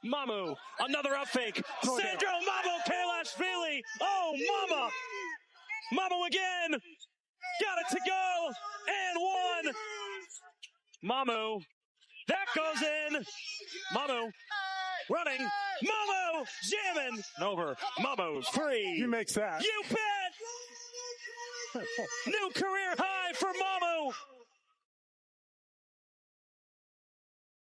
Mamu, another up fake. Sandro Mamukelashvili. Oh, mama. Mamu again. Got it to go. And one. Mamu. That goes in. Mamu running. Mamu jamming. Over. Mamu's free. He makes that. You bet. New career high for Mamu.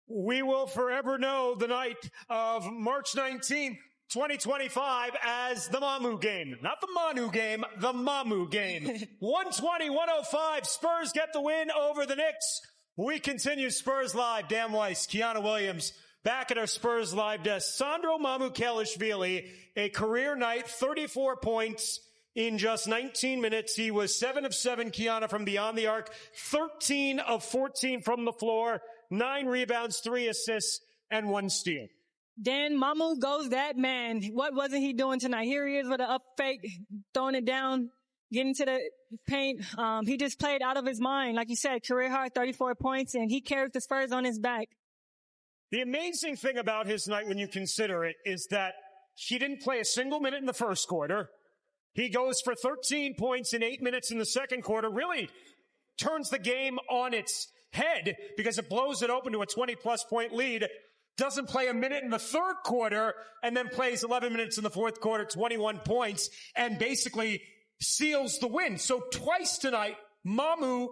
We will forever know the night of March 19th, 2025 as the Mamu game. Not the Manu game, the Mamu game. 120-105. Spurs get the win over the Knicks. We continue Spurs Live. Dan Weiss, Kiana Williams, back at our Spurs Live desk. Sandro Mamukelashvili, a career night, 34 points in just 19 minutes. He was 7 of 7, Kiana, from beyond the arc, 13 of 14 from the floor, 9 rebounds, 3 assists, and 1 steal. Dan, Mamu goes that man. What wasn't he doing tonight? Here he is with an up fake, throwing it down, getting to the paint. He just played out of his mind. Like you said, career high, 34 points, and he carried the Spurs on his back. The amazing thing about his night when you consider it is that he didn't play a single minute in the first quarter. He goes for 13 points in 8 minutes in the second quarter, really turns the game on its head because it blows it open to a 20-plus point lead. Doesn't play a minute in the third quarter and then plays 11 minutes in the fourth quarter, 21 points, and basically seals the win. So twice tonight, Mamu,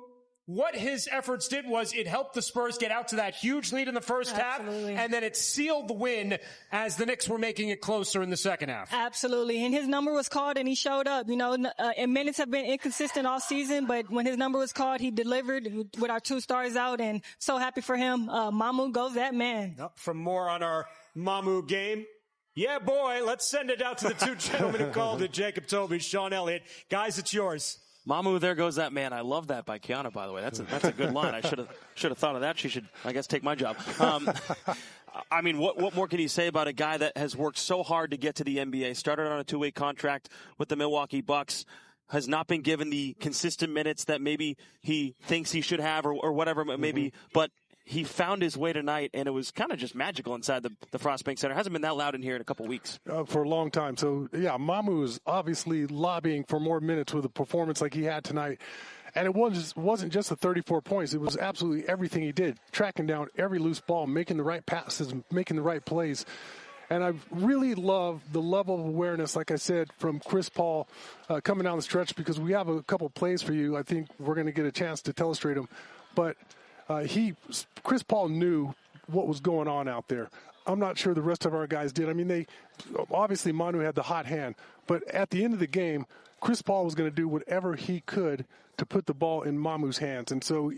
what his efforts did was it helped the Spurs get out to that huge lead in the first half, and then it sealed the win as the Knicks were making it closer in the second half. Absolutely. And his number was called and he showed up. You know, and minutes have been inconsistent all season, but when his number was called, he delivered with our 2 stars out, and so happy for him. Mamu goes that man. For more on our Mamu game, yeah, boy, let's send it out to the 2 gentlemen who called it, Jacob Toby, Sean Elliott. Guys, it's yours. Mamu, there goes that man. I love that by Kiana, by the way. That's a good line. I should have thought of that. She should, I guess, take my job. I mean, what more can you say about a guy that has worked so hard to get to the NBA, started on a 2-way contract with the Milwaukee Bucks, has not been given the consistent minutes that maybe he thinks he should have or whatever it may be, but he found his way tonight, and it was kind of just magical inside the Frost Bank Center. Hasn't been that loud in here in a couple weeks. For a long time. So, yeah, Mamu is obviously lobbying for more minutes with a performance like he had tonight. And it wasn't just the 34 points. It was absolutely everything he did, tracking down every loose ball, making the right passes, making the right plays. And I really love the level of awareness, like I said, from Chris Paul coming down the stretch, because we have a couple plays for you. I think we're going to get a chance to illustrate them. But Chris Paul knew what was going on out there. I'm not sure the rest of our guys did. I mean, obviously Manu had the hot hand, but at the end of the game, Chris Paul was going to do whatever he could to put the ball in Mamu's hands. And so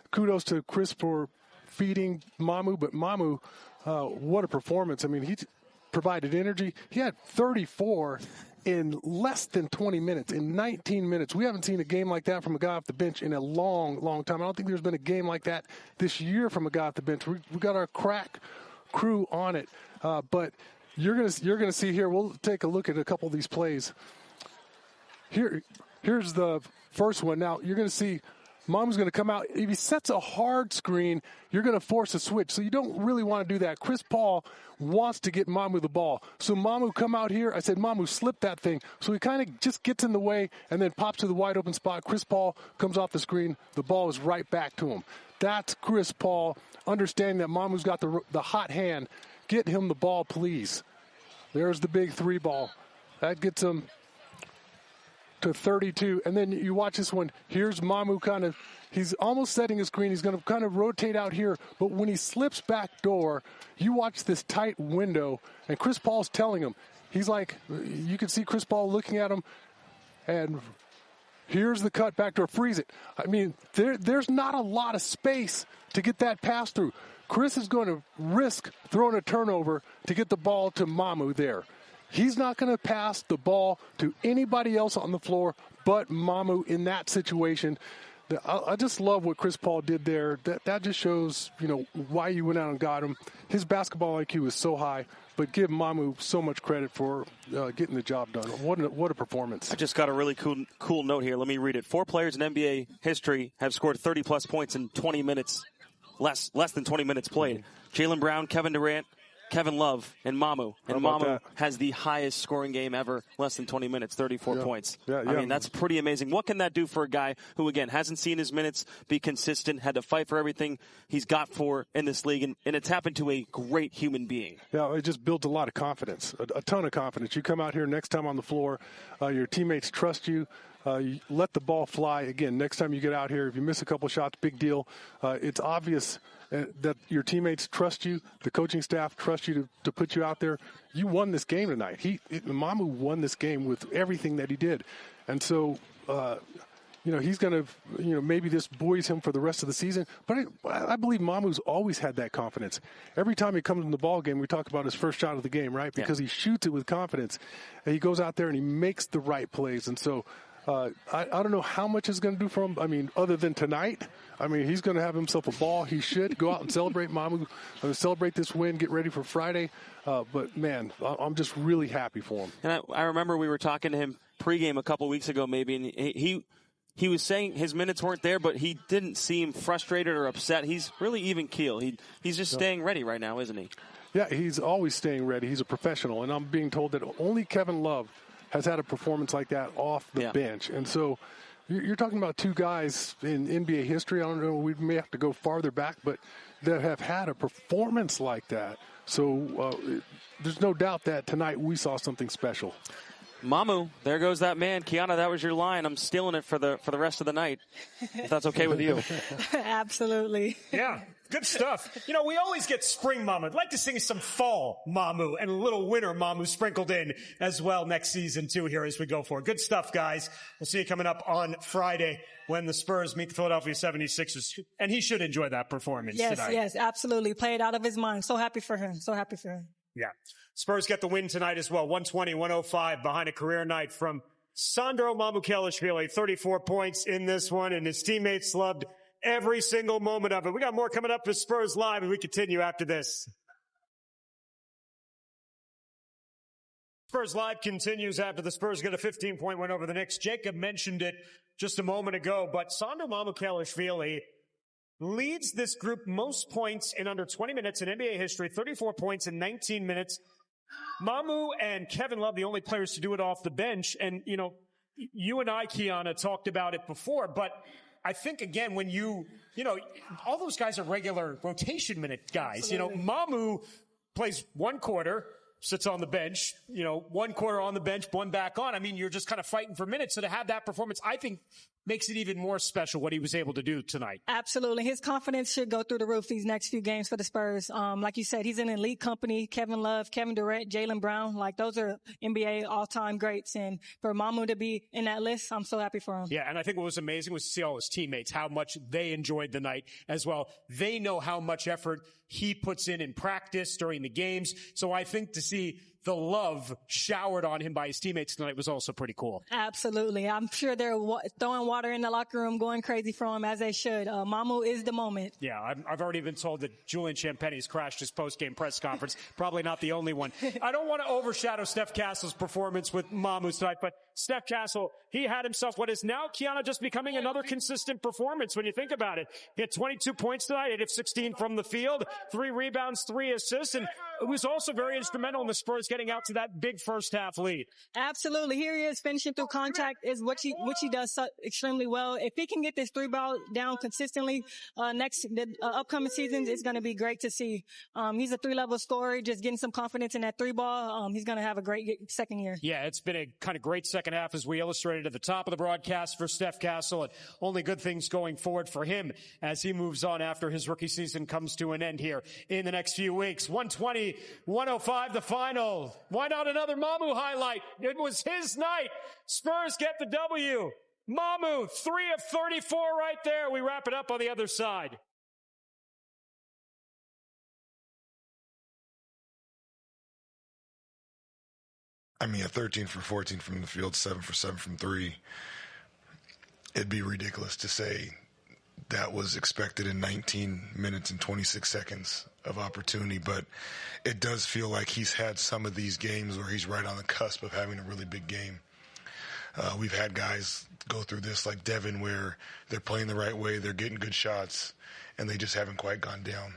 kudos to Chris for feeding Mamu, but Mamu, what a performance. I mean, he provided energy. He had 34 in less than 20 minutes, in 19 minutes. We haven't seen a game like that from a guy off the bench in a long, long time. I don't think there's been a game like that this year from a guy off the bench. We got our crack crew on it. But you're gonna see here, we'll take a look at a couple of these plays. Here's the first one. Now, you're going to see Mamu's going to come out. If he sets a hard screen, you're going to force a switch. So you don't really want to do that. Chris Paul wants to get Mamu the ball. So Mamu come out here. I said, Mamu, slip that thing. So he kind of just gets in the way and then pops to the wide open spot. Chris Paul comes off the screen. The ball is right back to him. That's Chris Paul understanding that Mamu's got the hot hand. Get him the ball, please. There's the big 3 ball. That gets him to 32, and then you watch this one. Here's Mamu he's almost setting his screen. He's going to kind of rotate out here, but when he slips back door, you watch this tight window, and Chris Paul's telling him. He's like, you can see Chris Paul looking at him, and here's the cut back door, freeze it. I mean, there's not a lot of space to get that pass through. Chris is going to risk throwing a turnover to get the ball to Mamu there. He's not going to pass the ball to anybody else on the floor but Mamu in that situation. I just love what Chris Paul did there. That just shows, why you went out and got him. His basketball IQ is so high, but give Mamu so much credit for getting the job done. What a performance. I just got a really cool note here. Let me read it. 4 players in NBA history have scored 30-plus points in 20 minutes, less than 20 minutes played. Jaylen Brown, Kevin Durant, Kevin Love and Mamu. And Mamu that? has the highest scoring game ever, less than 20 minutes, 34 points. Yeah. I mean, that's pretty amazing. What can that do for a guy who, again, hasn't seen his minutes be consistent, had to fight for everything he's got for in this league, and it's happened to a great human being. Yeah, it just builds a lot of confidence, a ton of confidence. You come out here next time on the floor, your teammates trust you. You let the ball fly. Again, next time you get out here, if you miss a couple shots, big deal. It's obvious that your teammates trust you, the coaching staff trust you to put you out there. You won this game tonight. Mamu won this game with everything that he did. And so, he's going to, maybe this buoys him for the rest of the season. But I believe Mamu's always had that confidence. Every time he comes in the ball game, we talk about his first shot of the game, right? Because he shoots it with confidence. And he goes out there and he makes the right plays. And so, I don't know how much it's going to do for him. I mean, other than tonight, he's going to have himself a ball. He should go out and celebrate Mamu, celebrate this win, get ready for Friday. But, man, I'm just really happy for him. And I remember we were talking to him pregame a couple weeks ago maybe, and he was saying his minutes weren't there, but he didn't seem frustrated or upset. He's really even keel. He's just staying ready right now, isn't he? Yeah, he's always staying ready. He's a professional. And I'm being told that only Kevin Love has had a performance like that off the bench. And so you're talking about two guys in NBA history. I don't know, we may have to go farther back, but that have had a performance like that. So there's no doubt that tonight we saw something special. Mamu, there goes that man. Kiana, that was your line. I'm stealing it for the rest of the night, if that's okay with you. Absolutely. Yeah, good stuff. We always get spring Mamu. I'd like to sing some fall Mamu and a little winter Mamu sprinkled in as well next season, too, here as we go forward. Good stuff, guys. We'll see you coming up on Friday when the Spurs meet the Philadelphia 76ers. And he should enjoy that performance tonight. Yes, absolutely. Played out of his mind. So happy for him. Yeah. Spurs get the win tonight as well. 120-105 behind a career night from Sandro Mamukelashvili. 34 points in this one, and his teammates loved every single moment of it. We got more coming up with Spurs Live, and we continue after this. Spurs Live continues after the Spurs get a 15-point win over the Knicks. Jacob mentioned it just a moment ago, but Sandro Mamukelashvili leads this group most points in under 20 minutes in NBA history, 34 points in 19 minutes. Mamu and Kevin Love, the only players to do it off the bench. And, you and I, Kiana, talked about it before, but I think, again, when all those guys are regular rotation minute guys. Absolutely. Mamu plays one quarter, sits on the bench, 1 quarter on the bench, one back on. You're just kind of fighting for minutes. So to have that performance, I think, makes it even more special what he was able to do tonight. Absolutely. His confidence should go through the roof these next few games for the Spurs. Like you said, he's in elite company. Kevin Love, Kevin Durant, Jaylen Brown, those are NBA all-time greats. And for Mamu to be in that list, I'm so happy for him. Yeah, and I think what was amazing was to see all his teammates, how much they enjoyed the night as well. They know how much effort he puts in practice during the games. So I think to see the love showered on him by his teammates tonight was also pretty cool. Absolutely. I'm sure they're throwing water in the locker room, going crazy for him, as they should. Mamu is the moment. Yeah, I've already been told that Julian Champagne's crashed his post-game press conference. Probably not the only one. I don't want to overshadow Steph Castle's performance with Mamu tonight, but Steph Castle, he had himself what is now, Kiana, just becoming another consistent performance when you think about it. He had 22 points tonight, 8 of 16 from the field, 3 rebounds, 3 assists, and it was also very instrumental in the Spurs getting out to that big first half lead. Absolutely. Here he is finishing through contact is which he does extremely well. If he can get this 3-ball down consistently, the upcoming seasons, it's going to be great to see. He's a 3-level scorer, just getting some confidence in that 3-ball. He's going to have a great second year. Yeah, it's been a kind of great second half as we illustrated at the top of the broadcast for Steph Castle, and only good things going forward for him as he moves on after his rookie season comes to an end here in the next few weeks. 120-105 the final. Why not another Mamu highlight? It was his night. Spurs get the W. Mamu, 3 of 34 right there. We wrap it up on the other side. I mean, at 13 for 14 from the field, 7 for 7 from 3, it'd be ridiculous to say that was expected in 19 minutes and 26 seconds of opportunity, but it does feel like he's had some of these games where he's right on the cusp of having a really big game. We've had guys go through this like Devin where they're playing the right way, they're getting good shots, and they just haven't quite gone down.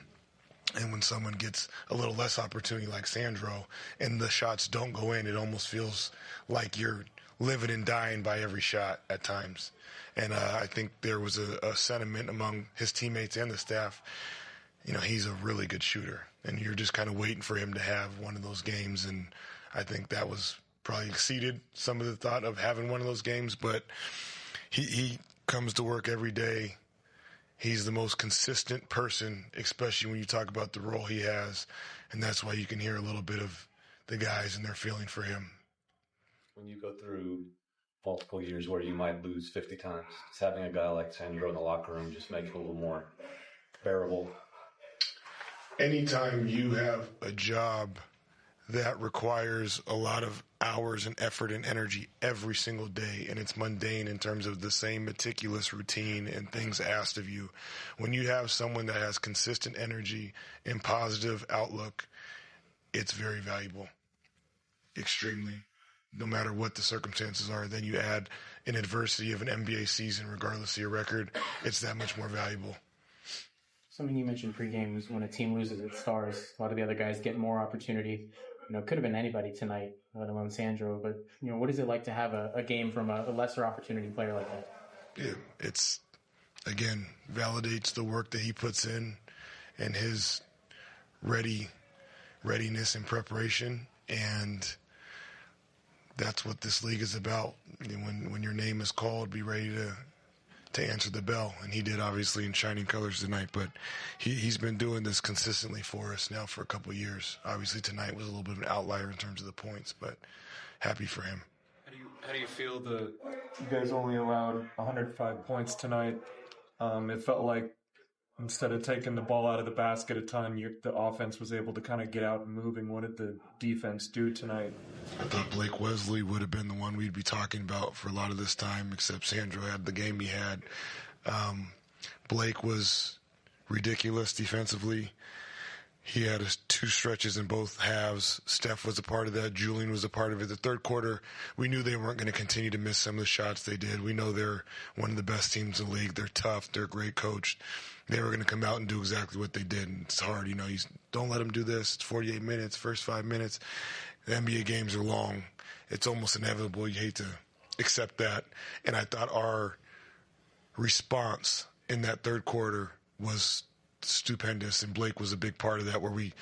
And when someone gets a little less opportunity like Sandro and the shots don't go in, it almost feels like you're living and dying by every shot at times. And I think there was a sentiment among his teammates and the staff, he's a really good shooter. And you're just kind of waiting for him to have one of those games. And I think that was probably exceeded some of the thought of having one of those games. But he comes to work every day. He's the most consistent person, especially when you talk about the role he has. And that's why you can hear a little bit of the guys and their feeling for him. When you go through multiple years where you might lose 50 times, just having a guy like Sandro in the locker room just makes it a little more bearable. Anytime you have a job that requires a lot of hours and effort and energy every single day, and it's mundane in terms of the same meticulous routine and things asked of you, when you have someone that has consistent energy and positive outlook, it's very valuable, extremely, no matter what the circumstances are. Then you add an adversity of an NBA season, regardless of your record, it's that much more valuable. Something you mentioned pregame is when a team loses its stars, a lot of the other guys get more opportunity. It could have been anybody tonight, let alone Sandro. But, what is it like to have a game from a lesser opportunity player like that? Yeah, it's, again, validates the work that he puts in and his readiness and preparation. And that's what this league is about. When your name is called, be ready to answer the bell. And he did, obviously, in shining colors tonight. But he's been doing this consistently for us now for a couple of years. Obviously, tonight was a little bit of an outlier in terms of the points, but happy for him. How do you feel that you guys only allowed 105 points tonight? It felt like instead of taking the ball out of the basket a ton, the offense was able to kind of get out and moving. What did the defense do tonight? I thought Blake Wesley would have been the one we'd be talking about for a lot of this time, except Sandro had the game he had. Blake was ridiculous defensively. He had two stretches in both halves. Steph was a part of that. Julian was a part of it. The third quarter, we knew they weren't going to continue to miss some of the shots they did. We know they're one of the best teams in the league. They're tough. They're great coached. They were going to come out and do exactly what they did. And it's hard, you don't let them do this. It's 48 minutes, first 5 minutes. The NBA games are long. It's almost inevitable. You hate to accept that. And I thought our response in that third quarter was stupendous, and Blake was a big part of that, where we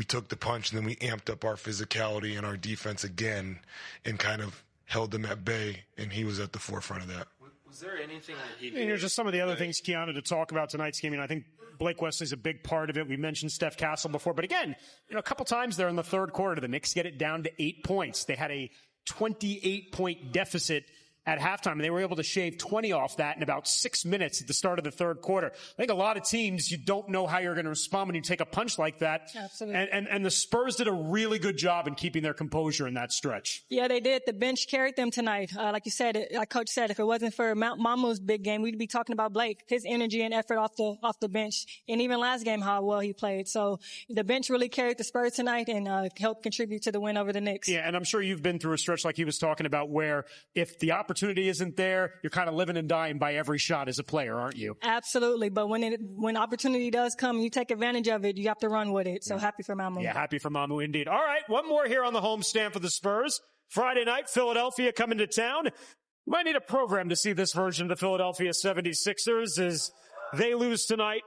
took the punch and then we amped up our physicality and our defense again and kind of held them at bay, and he was at the forefront of that. Was there anything that he did? Just some of the other things, Keanu, to talk about tonight's game. I think Blake Wesley's a big part of it. We mentioned Steph Castle before, but again, a couple times there in the third quarter, the Knicks get it down to 8 points. They had a 28-point deficit at halftime, and they were able to shave 20 off that in about 6 minutes at the start of the third quarter. I think a lot of teams, you don't know how you're going to respond when you take a punch like that. Absolutely. And the Spurs did a really good job in keeping their composure in that stretch. Yeah, they did. The bench carried them tonight. Like you said, like Coach said, if it wasn't for Mamu's big game, we'd be talking about Blake, his energy and effort off the bench, and even last game how well he played. So the bench really carried the Spurs tonight and helped contribute to the win over the Knicks. Yeah, and I'm sure you've been through a stretch like he was talking about where if the opportunity isn't there, you're kind of living and dying by every shot as a player, aren't you? Absolutely. But when opportunity does come, you take advantage of it. You have to run with it. So happy for Mamu. Yeah, happy for Mamu indeed. All right, one more here on the homestand for the Spurs. Friday night, Philadelphia coming to town. Might need a program to see this version of the Philadelphia 76ers as they lose tonight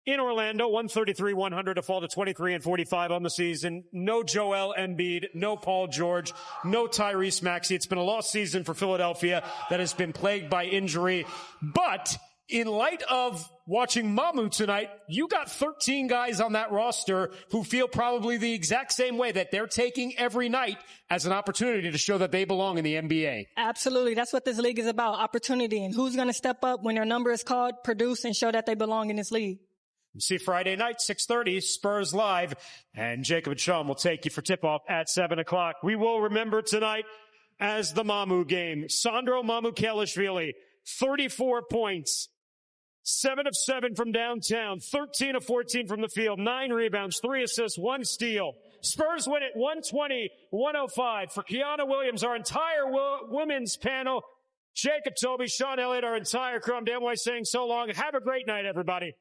in Orlando, 133-100 to fall to 23-45 on the season. No Joel Embiid, no Paul George, no Tyrese Maxey. It's been a lost season for Philadelphia that has been plagued by injury. But in light of watching Mamu tonight, you got 13 guys on that roster who feel probably the exact same way, that they're taking every night as an opportunity to show that they belong in the NBA. Absolutely. That's what this league is about, opportunity, and who's going to step up when their number is called, produce, and show that they belong in this league. See Friday night, 6:30, Spurs Live, and Jacob and Sean will take you for tip-off at 7 o'clock. We will remember tonight as the Mamu game. Sandro Mamukelashvili, 34 points, 7 of 7 from downtown, 13 of 14 from the field, 9 rebounds, 3 assists, 1 steal. Spurs win it 120-105. For Kiana Williams, our entire women's panel, Jacob Toby, Sean Elliott, our entire crew, I'm Dan White saying so long. Have a great night, everybody.